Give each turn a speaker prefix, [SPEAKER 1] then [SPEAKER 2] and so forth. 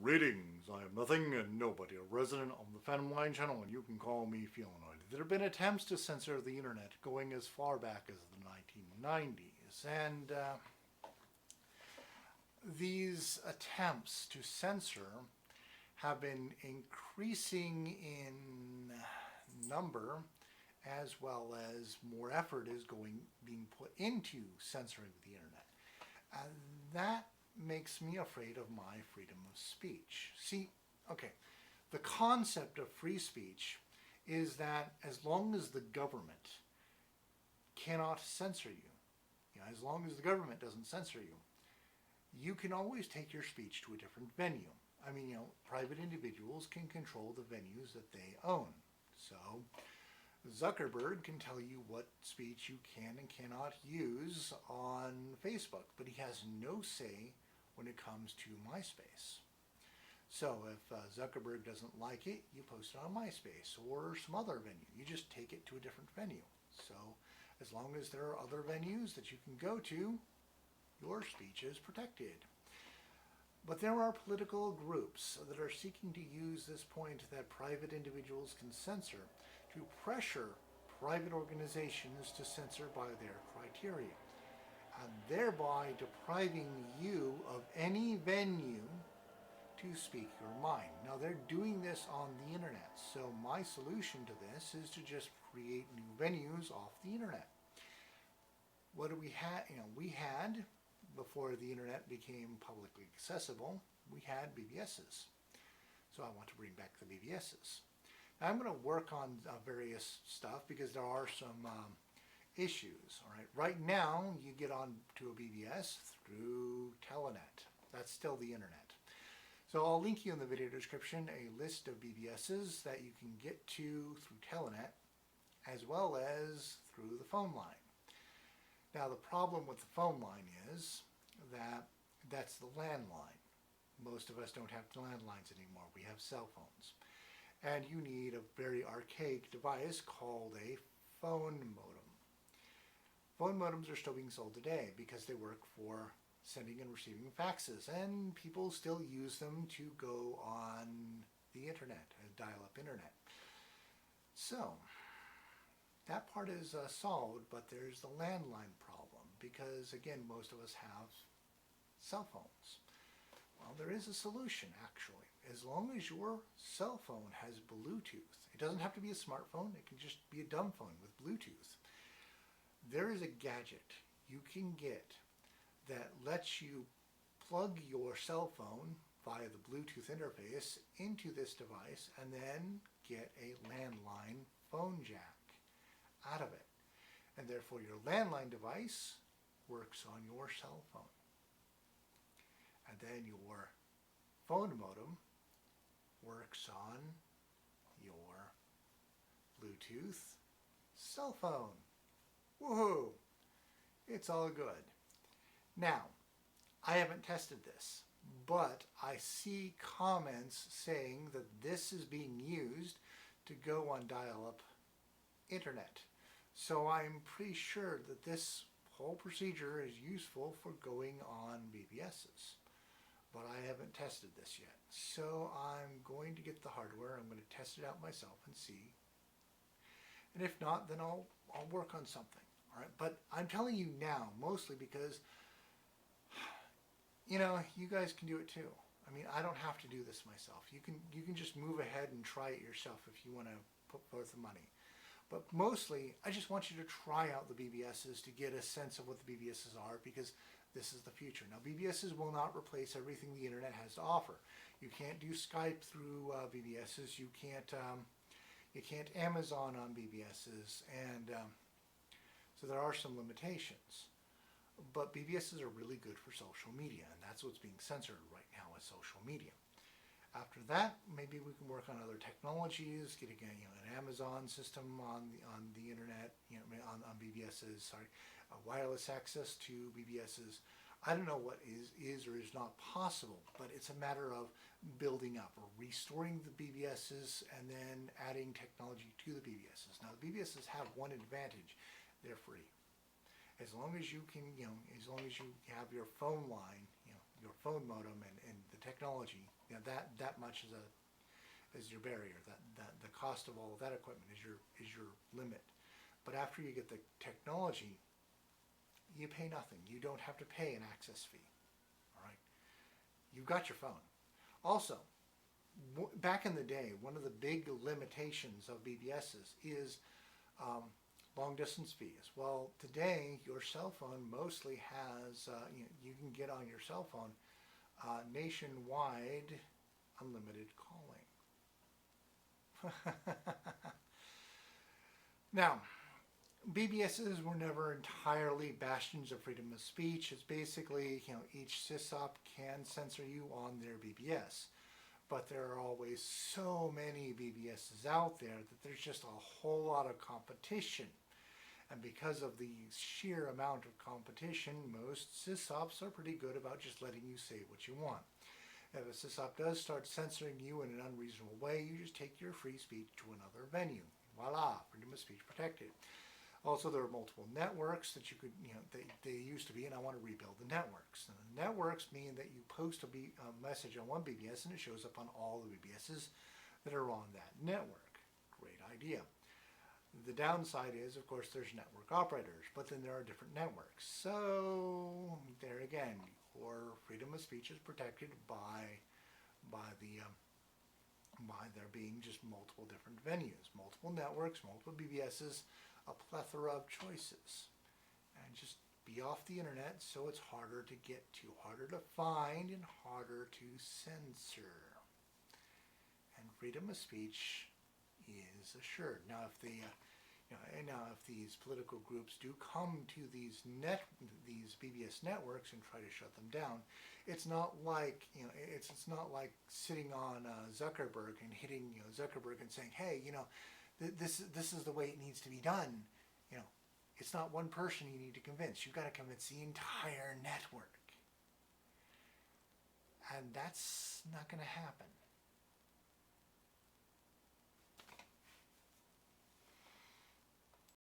[SPEAKER 1] Greetings, I am nothing and nobody, a resident on the Felinoid channel, and you can call me Felinoid. There have been attempts to censor the internet going as far back as the 1990s, and these attempts to censor have been increasing in number, as well as more effort is being put into censoring the internet. And that makes me afraid of my freedom of speech. See, okay, the concept of free speech is that as long as the government cannot censor you, as long as the government doesn't censor you, you can always take your speech to a different venue. I mean, private individuals can control the venues that they own. So Zuckerberg can tell you what speech you can and cannot use on Facebook, but he has no say when it comes to MySpace. So if Zuckerberg doesn't like it, you post it on MySpace or some other venue. You just take it to a different venue. So as long as there are other venues that you can go to, your speech is protected. But there are political groups that are seeking to use this point that private individuals can censor to pressure private organizations to censor by their criteria, and thereby depriving you of any venue to speak your mind. Now they're doing this on the internet, so my solution to this is to just create new venues off the internet. What do we have? We had, before the internet became publicly accessible, we had BBSes. So I want to bring back the BBSes. Now I'm going to work on various stuff because there are some issues. All right. Right now you get on to a BBS through Telnet. That's still the internet. So I'll link you in the video description a list of BBSes that you can get to through Telnet as well as through the phone line. Now the problem with the phone line is that that's the landline. Most of us don't have landlines anymore. We have cell phones. And you need a very archaic device called a phone modem. Phone modems are still being sold today because they work for sending and receiving faxes, and people still use them to go on the internet, dial-up internet. So that part is solved, but there's the landline problem because, again, most of us have cell phones. Well, there is a solution, actually. As long as your cell phone has Bluetooth, it doesn't have to be a smartphone, it can just be a dumb phone with Bluetooth. There is a gadget you can get that lets you plug your cell phone via the Bluetooth interface into this device and then get a landline phone jack out of it. And therefore your landline device works on your cell phone. And then your phone modem works on your Bluetooth cell phone. Woohoo! It's all good. Now, I haven't tested this, but I see comments saying that this is being used to go on dial-up internet. So I'm pretty sure that this whole procedure is useful for going on BBSes. But I haven't tested this yet. So I'm going to get the hardware, I'm going to test it out myself and see. And if not, then I'll work on something. All right? But I'm telling you now, mostly because, you guys can do it too. I mean, I don't have to do this myself. You can just move ahead and try it yourself if you want to put forth the money. But mostly, I just want you to try out the BBSes to get a sense of what the BBSes are, because this is the future. Now, BBSes will not replace everything the internet has to offer. You can't do Skype through BBSes. You can't Amazon on BBSes, and so there are some limitations. But BBSes are really good for social media, and that's what's being censored right now is social media. After that, maybe we can work on other technologies, getting an Amazon system on the internet, on BBSes, wireless access to BBSes. I don't know what is or is not possible, but it's a matter of building up or restoring the BBSes and then adding technology to the BBSes. Now, the BBSes have one advantage: they're free. As long as you can, as long as you have your phone line, your phone modem and the technology, you know, that much is your barrier. That the cost of all of that equipment is your limit. But after you get the technology, you pay nothing. You don't have to pay an access fee. All right, you've got your phone. Also, back in the day, one of the big limitations of BBSs is long distance fees. Well, today your cell phone mostly has, you can get on your cell phone nationwide unlimited calling. Now, BBSs were never entirely bastions of freedom of speech. It's basically, each sysop can censor you on their BBS. But there are always so many BBSs out there that there's just a whole lot of competition. And because of the sheer amount of competition, most sysops are pretty good about just letting you say what you want. If a sysop does start censoring you in an unreasonable way, you just take your free speech to another venue. Voila, freedom of speech protected. Also, there are multiple networks that you could, they used to be, and I want to rebuild the networks. And the networks mean that you post a message on one BBS and it shows up on all the BBSs that are on that network. Great idea. The downside is, of course, there's network operators, but then there are different networks. So, there again, your freedom of speech is protected by there being just multiple different venues, multiple networks, multiple BBSs, a plethora of choices. And just be off the internet so it's harder to get to, harder to find, and harder to censor. And freedom of speech is assured. Now, if if these political groups do come to these BBS networks and try to shut them down, it's not like it's not like sitting on Zuckerberg and hitting Zuckerberg and saying, hey, this is the way it needs to be done. It's not one person you need to convince. You've got to convince the entire network, and that's not going to happen.